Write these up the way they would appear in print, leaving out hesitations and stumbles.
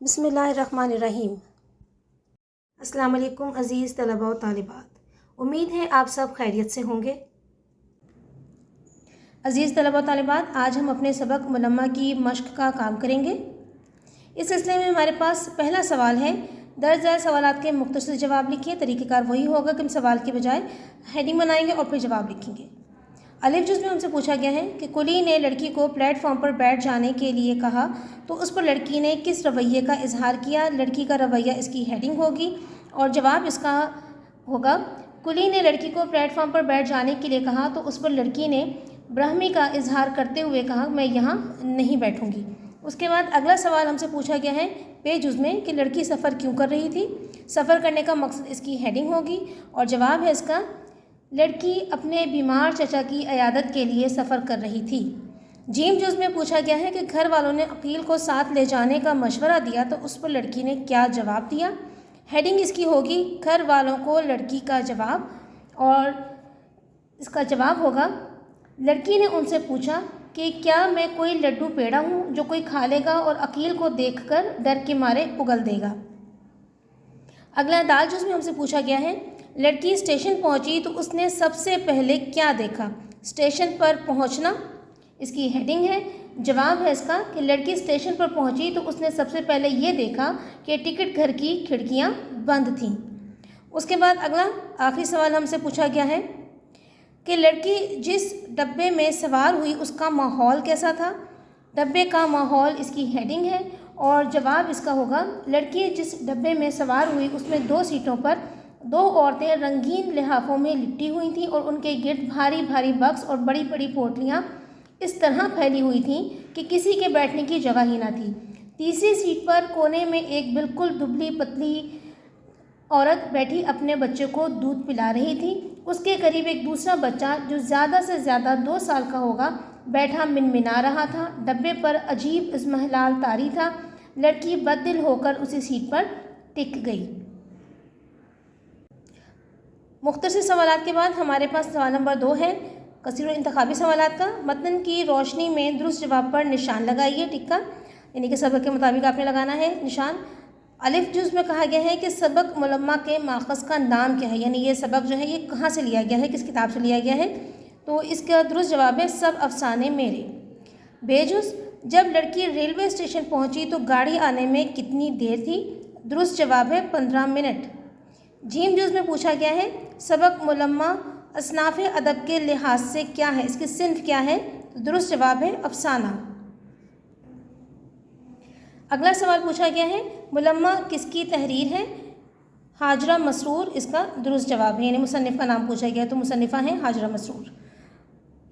بسم اللہ الرحمن الرحیم۔ السلام علیکم عزیز طلباء و طالبات، امید ہے آپ سب خیریت سے ہوں گے۔ عزیز طلباء و طالبات، آج ہم اپنے سبق ملمہ کی مشق کا کام کریں گے۔ اس سلسلے میں ہمارے پاس پہلا سوال ہے، درج ذیل سوالات کے مختصر جواب لکھیے۔ طریقہ کار وہی ہوگا کہ ہم سوال کے بجائے ہیڈنگ بنائیں گے اور پھر جواب لکھیں گے۔ الف جز میں ہم سے پوچھا گیا ہے کہ کلی نے لڑکی کو پلیٹ فارم پر بیٹھ جانے کے لیے کہا تو اس پر لڑکی نے کس رویے کا اظہار کیا؟ لڑکی کا رویہ اس کی ہیڈنگ ہوگی اور جواب اس کا ہوگا کلی نے لڑکی کو پلیٹ فارم پر بیٹھ جانے کے لیے کہا تو اس پر لڑکی نے برہمی کا اظہار کرتے ہوئے کہا میں یہاں نہیں بیٹھوں گی۔ اس کے بعد اگلا سوال ہم سے پوچھا گیا ہے پے جز میں کہ لڑکی سفر کیوں کر رہی تھی؟ سفر کرنے کا مقصد اس کی ہیڈنگ ہوگی اور جواب ہے اس کا لڑکی اپنے بیمار چچا کی عیادت کے لیے سفر کر رہی تھی۔ جیم جز میں پوچھا گیا ہے کہ گھر والوں نے عقیل کو ساتھ لے جانے کا مشورہ دیا تو اس پر لڑکی نے کیا جواب دیا؟ ہیڈنگ اس کی ہوگی گھر والوں کو لڑکی کا جواب، اور اس کا جواب ہوگا لڑکی نے ان سے پوچھا کہ کیا میں کوئی لڈو پیڑا ہوں جو کوئی کھا لے گا اور عقیل کو دیکھ کر ڈر کے مارے اگل دے گا۔ اگلا دال جز میں ہم سے پوچھا گیا ہے لڑکی اسٹیشن پہنچی تو اس نے سب سے پہلے کیا دیکھا؟ اسٹیشن پر پہنچنا اس کی ہیڈنگ ہے۔ جواب ہے اس کا کہ لڑکی اسٹیشن پر پہنچی تو اس نے سب سے پہلے یہ دیکھا کہ ٹکٹ گھر کی کھڑکیاں بند تھیں۔ اس کے بعد اگلا آخری سوال ہم سے پوچھا گیا ہے کہ لڑکی جس ڈبے میں سوار ہوئی اس کا ماحول کیسا تھا؟ ڈبے کا ماحول اس کی ہیڈنگ ہے اور جواب اس کا ہوگا لڑکی جس ڈبے میں سوار ہوئی اس میں 2 سیٹوں پر 2 عورتیں رنگین لحافوں میں لپٹی ہوئی تھیں اور ان کے گرد بھاری بھاری باکس اور بڑی بڑی پوٹلیاں اس طرح پھیلی ہوئی تھیں کہ کسی کے بیٹھنے کی جگہ ہی نہ تھی۔ تیسری سیٹ پر کونے میں ایک بالکل دبلی پتلی عورت بیٹھی اپنے بچے کو دودھ پلا رہی تھی۔ اس کے قریب ایک دوسرا بچہ جو زیادہ سے زیادہ 2 سال کا ہوگا بیٹھا منمنا رہا تھا۔ ڈبے پر عجیب اضمحلال طاری تھا۔ لڑکی بددل ہو کر اسی سیٹ پر ٹک گئی۔ مختصر سوالات کے بعد ہمارے پاس سوال نمبر 2 ہے کثیر الانتخابی سوالات کا۔ متن کی روشنی میں درست جواب پر نشان لگائیے، ٹکا، یعنی کہ سبق کے مطابق آپ نے لگانا ہے نشان۔ الف جز میں کہا گیا ہے کہ سبق ملمہ کے ماخذ کا نام کیا ہے، یعنی یہ سبق جو ہے یہ کہاں سے لیا گیا ہے، کس کتاب سے لیا گیا ہے؟ تو اس کا درست جواب ہے سب افسانے میرے۔ بے جز جب لڑکی ریلوے اسٹیشن پہنچی تو گاڑی آنے میں کتنی دیر تھی؟ درست جواب ہے 15 منٹ۔ جیم جز میں پوچھا گیا ہے سبق ملمہ اصناف ادب کے لحاظ سے کیا ہے، اس کی صنف کیا ہے؟ درست جواب ہے افسانہ۔ اگلا سوال پوچھا گیا ہے ملمہ کس کی تحریر ہے؟ ہاجرہ مسرور اس کا درست جواب ہے، یعنی مصنف کا نام پوچھا گیا تو مصنفہ ہیں ہاجرہ مسرور۔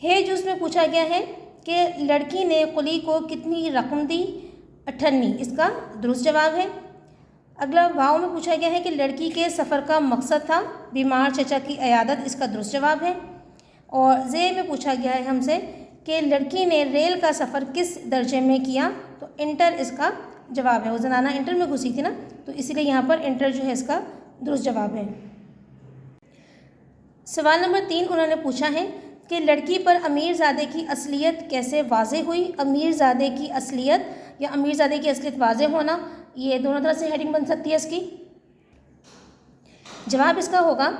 ہے جز میں پوچھا گیا ہے کہ لڑکی نے قلی کو کتنی رقم دی؟ 98 اس کا درست جواب ہے۔ اگلا واؤ میں پوچھا گیا ہے کہ لڑکی کے سفر کا مقصد تھا بیمار چچا کی عیادت، اس کا درست جواب ہے۔ اور زے میں پوچھا گیا ہے ہم سے کہ لڑکی نے ریل کا سفر کس درجے میں کیا؟ تو انٹر اس کا جواب ہے، وہ زنانہ انٹر میں گھسی تھی نا تو اسی لیے یہاں پر انٹر جو ہے اس کا درست جواب ہے۔ سوال نمبر 3 انہوں نے پوچھا ہے کہ لڑکی پر امیر زادے کی اصلیت کیسے واضح ہوئی؟ امیر زادے کی اصلیت یا امیر زادے کی اصلیت واضح ہونا، یہ دونوں طرح سے ہیڈنگ بن سکتی ہے اس کی۔ جواب اس کا ہوگا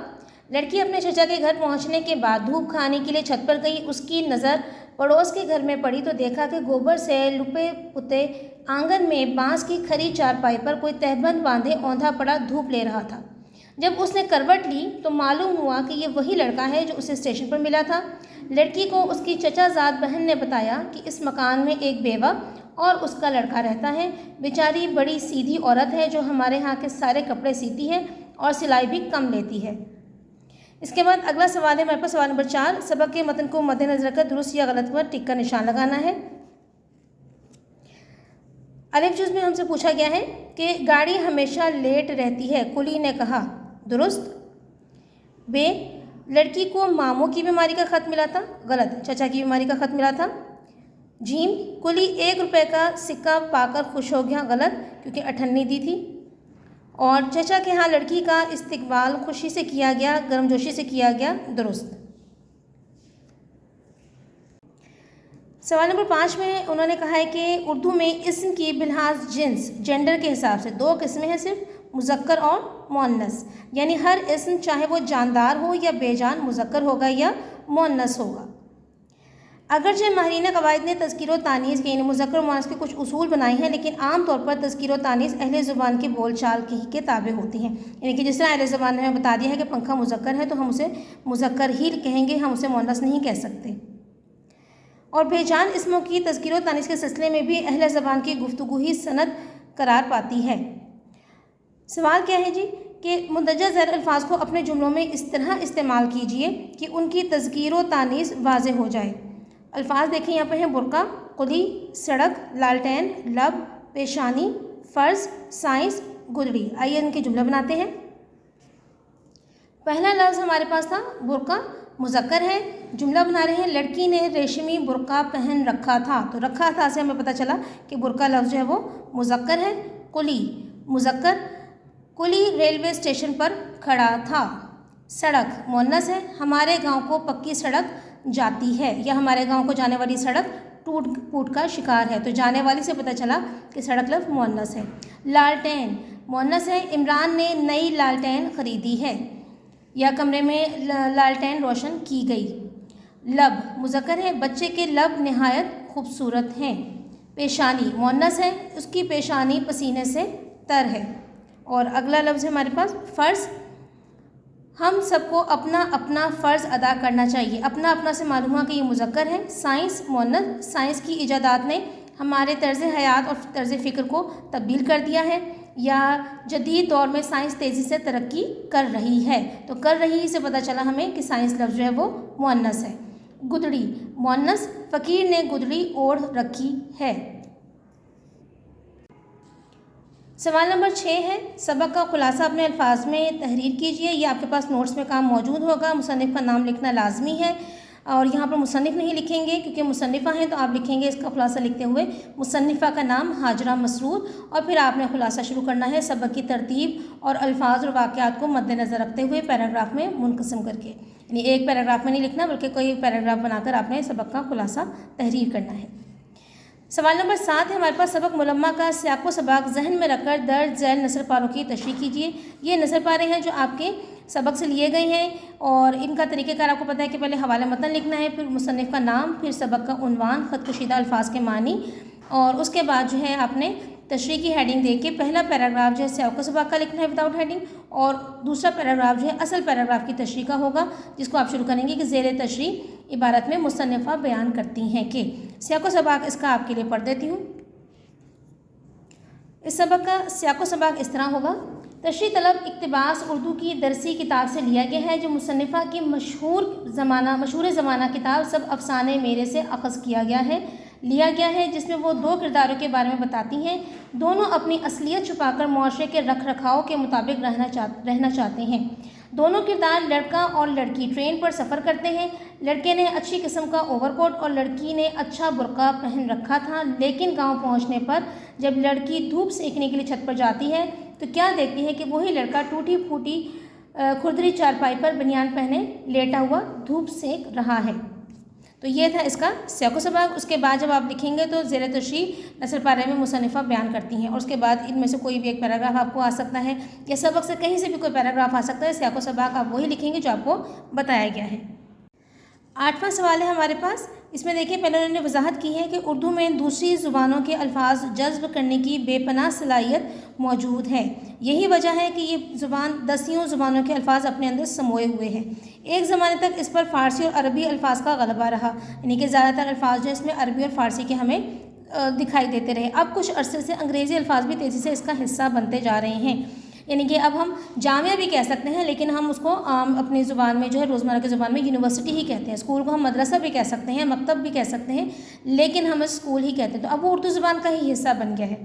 لڑکی اپنے چچا کے گھر پہنچنے کے بعد دھوپ کھانے کے لیے چھت پر گئی۔ اس کی نظر پڑوس کے گھر میں پڑی تو دیکھا کہ گوبر سے لپے پتے آنگن میں بانس کی کھری چارپائی پر کوئی تہبند باندھے اوندھا پڑا دھوپ لے رہا تھا۔ جب اس نے کروٹ لی تو معلوم ہوا کہ یہ وہی لڑکا ہے جو اسے اسٹیشن پر ملا تھا۔ لڑکی کو اس کی چچا زاد بہن نے بتایا کہ اس مکان میں ایک بیوہ اور اس کا لڑکا رہتا ہے، بیچاری بڑی سیدھی عورت ہے جو ہمارے ہاں کے سارے کپڑے سیتی ہے اور سلائی بھی کم لیتی ہے۔ اس کے بعد اگلا سوال ہے ہمارے پاس سوال نمبر 4، سبق کے متن کو مد نظر رکھ کر درست یا غلط پر ٹک کا نشان لگانا ہے۔ الف جز میں ہم سے پوچھا گیا ہے کہ گاڑی ہمیشہ لیٹ رہتی ہے، کلی نے کہا، درست۔ بے لڑکی کو ماموں کی بیماری کا خط ملا تھا، غلط، چچا کی بیماری کا خط ملا تھا۔ جیم کلی 1 روپے کا سکہ پا کر خوش ہو گیا، غلط کیونکہ 98 دی تھی۔ اور چچا کے ہاں لڑکی کا استقبال خوشی سے کیا گیا، گرم جوشی سے کیا گیا، درست۔ सवाल नंबर 5 में उन्होंने कहा है कि उर्दू में इस्म की बिलहाज जिन्स जेंडर के हिसाब से 2 किस्में हैं सिर्फ, मुज़क्कर और मुअन्नस, यानी हर इस्म चाहे वो जानदार हो या बेजान मुज़क्कर होगा या मुअन्नस होगा। अगरचे माहिरीन कवायद ने तज़कीर व तानीस के यानी मुज़क्कर और मुअन्नस के कुछ उसूल बनाए हैं, लेकिन आम तौर पर तज़कीर व तानीस अहले ज़ुबान के बोल चाल के ताबे होती हैं। यानी कि जिस तरह अहले ज़ुबान ने हमें बता दिया है कि पंखा मुज़क्कर है तो हम उसे मुज़क्कर ही कहेंगे, हम उसे मुअन्नस नहीं कह सकते। और बेजान इसमों की तज़कीर व तानीस के सिलसिले में भी अहले ज़बान की गुफ्तगू ही सनद करार पाती है। सवाल क्या है जी कि मुंदरजा ज़ैल अल्फाज को अपने जुमलों में इस तरह इस्तेमाल कीजिए कि उनकी तज़कीर व तानीस वाज़ेह हो जाए। अल्फाज देखें यहाँ पे हैं बुरका, कुली, सड़क, लालटेन, लब, पेशानी, फ़र्ज़, साइंस, गुदड़ी। आइए इनके जुमले बनाते हैं। पहला लफ्ज़ हमारे पास था बुरका, मुज़क्कर है। जुमला बना रहे हैं, लड़की ने रेशमी बुरका पहन रखा था। तो रखा था से हमें पता चला कि बुरका लफ्ज़ जो है वो मुज़क्कर है। कुली मुज़क्कर, कुली रेलवे स्टेशन पर खड़ा था। सड़क मुअन्नस है, हमारे गांव को पक्की सड़क जाती है, या हमारे गांव को जाने वाली सड़क टूट फूट का शिकार है। तो जाने वाली से पता चला कि सड़क लफ्ज़ मुअन्नस है। लालटेन मुअन्नस है, इमरान ने नई लालटेन ख़रीदी है या कमरे में लालटेन रोशन की गई। लब मुज़क्कर है, बच्चे के लब नहायत खूबसूरत हैं। पेशानी मुअन्नस है, उसकी पेशानी पसीने से तर है। और अगला लफ्ज़ है हमारे पास फ़र्ज़, हम सबको अपना अपना फ़र्ज़ अदा करना चाहिए। अपना अपना से मालूम हुआ कि ये मुज़क्कर है। साइंस मुअन्नस, साइंस की इजादात ने हमारे तर्ज़ हयात और तर्ज़ फ़िक्र को तब्दील कर दिया है, या जदीद दौर में साइंस तेज़ी से तरक्की कर रही है। तो कर रही से पता चला हमें कि साइंस लफ्ज़ जो है वो मुअन्नस है। गुदड़ी मुअन्नस, फ़कीर ने गुदड़ी ओढ़ रखी है। सवाल नंबर 6 है, सबक का खुलासा अपने अल्फाज में तहरीर कीजिए। ये आपके पास नोट्स में काम मौजूद होगा। मुसन्निफ़ का नाम लिखना लाजमी है और यहाँ पर मुसन्निफ़ नहीं लिखेंगे क्योंकि मुसन्निफ़ा हैं, तो आप लिखेंगे इसका खुलासा लिखते हुए मुसन्निफ़ा का नाम हाजरा मसरूर, और फिर आपने खुलासा शुरू करना है सबक की तरतीब और अल्फाज और वाक़यात को मद्देनज़र रखते हुए पैराग्राफ में मुनक़सिम करके। यानी एक पैराग्राफ में नहीं लिखना बल्कि कोई पैराग्राफ बनाकर आपने सबक का खुलासा तहरीर करना है। सवाल नंबर 7 है हमारे पास, सबक मुलम्मा का सियाक़ व सबाक़ जहन में रखकर दर्ज झैल नसर पारों की तशरीह कीजिए। ये नसर पारे हैं जो आपके सबक से लिए गए हैं और इनका तरीक़ेकार आपको पता है कि पहले हवाला मतन लिखना है, फिर मुसन्निफ़ का नाम, फिर सबक का उन्वान, ख़त कशीदा अल्फाज के मानी, और उसके बाद जो है आपने तशरीह की हेडिंग दे के पहला पैराग्राफ जो है सियाक़ व सबाक़ का लिखना है विदाउट हेडिंग, और दूसरा पैराग्राफ जो है असल पैराग्राफ की तशरीह का होगा, जिसको आप शुरू करेंगे कि ज़ेर तशरीह इबारत में मुसन्निफ़ा बयान करती हैं कि। सियाक़ व सबाक़ इसका आपके लिए पढ़ देती हूँ। इस सबक का सियाक़ व सबाक़ इस तरह होगा। तशरीह तलब इक़्तिबास उर्दू की दरसी किताब से लिया गया है जो मुसन्निफ़ा की मशहूर ज़माना किताब सब अफ़साने मेरे से अख़ज़ लिया गया है, जिसमें वो 2 किरदारों के बारे में बताती हैं। दोनों अपनी असलियत छुपाकर मुआशरे के रख रखाव के मुताबिक रहना चाहते हैं। दोनों किरदार लड़का और लड़की ट्रेन पर सफ़र करते हैं। लड़के ने अच्छी किस्म का ओवरकोट और लड़की ने अच्छा बुर्का पहन रखा था, लेकिन गांव पहुंचने पर जब लड़की धूप सेकने के लिए छत पर जाती है तो क्या देखती है कि वही लड़का टूटी फूटी खुरदरी चारपाई पर बनियान पहने लेटा हुआ धूप सेक रहा है। तो ये था इसका सियाक़ व सबाक़। उसके बाद जब आप लिखेंगे तो ज़ेर तशरीह नसर पारे में मुसन्निफ़ा बयान करती हैं, और उसके बाद इनमें से कोई भी एक पैराग्राफ आपको आ सकता है या सबक से कहीं से भी कोई पैराग्राफ आ सकता है। सियाक़ व सबाक़ आप वही लिखेंगे जो आपको बताया गया है। 8वां सवाल है हमारे पास, इसमें देखिए पहले उन्होंने वजाहत की है कि उर्दू में दूसरी ज़ुबानों के अल्फाज जज्ब करने की बेपनाह सलाहियत मौजूद है। यही वजह है कि ये ज़ुबान दसियों ज़ुबानों के अल्फाज अपने अंदर समोए हुए हैं। एक ज़माने तक इस पर फ़ारसी और अरबी अल्फाज का गलबा रहा, यानी कि ज़्यादातर अल्फाज जो इसमें अरबी और फ़ारसी के हमें दिखाई देते रहे। अब कुछ अरसे से अंग्रेज़ी अल्फाज भी तेज़ी से इसका हिस्सा बनते जा रहे हैं, यानी कि अब हम जामिया भी कह सकते हैं, लेकिन हम उसको अपनी ज़ुबान में जो है रोज़मर्रा की ज़ुबान में यूनिवर्सिटी ही कहते हैं। स्कूल को हम मदरसा भी कह सकते हैं, मकतब भी कह सकते हैं, लेकिन हम स्कूल ही कहते हैं। तो अब वो उर्दू ज़ुबान का ही हिस्सा बन गया है।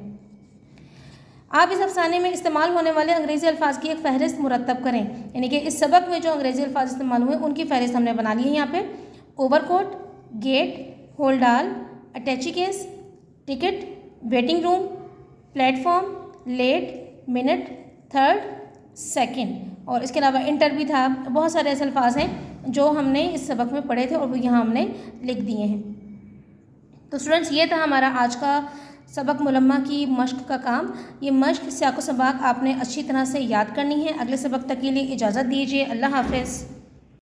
आप इस अफसाने में इस्तेमाल होने वाले अंग्रेज़ी अल्फाज की एक फ़हरिस्त मुरतब करें, यानी कि इस सबक में जो अंग्रेज़ी अल्फाज इस्तेमाल हुए उनकी फ़हरिस्त हमने बना ली है। यहाँ पे overcoat, gate, holdall, attache case, ticket, waiting room, platform, late, minute, third, second, और इसके अलावा इंटर भी था। बहुत सारे ऐसे अल्फाज हैं जो हमने इस सबक में पढ़े थे और वो यहाँ हमने लिख दिए हैं। تو اسٹوڈنٹس یہ تھا ہمارا آج کا سبق ملمہ کی مشق کا کام. یہ مشق سیاق و سباق آپ نے اچھی طرح سے یاد کرنی ہے. اگلے سبق تک کے لیے اجازت دیجیے. اللہ حافظ.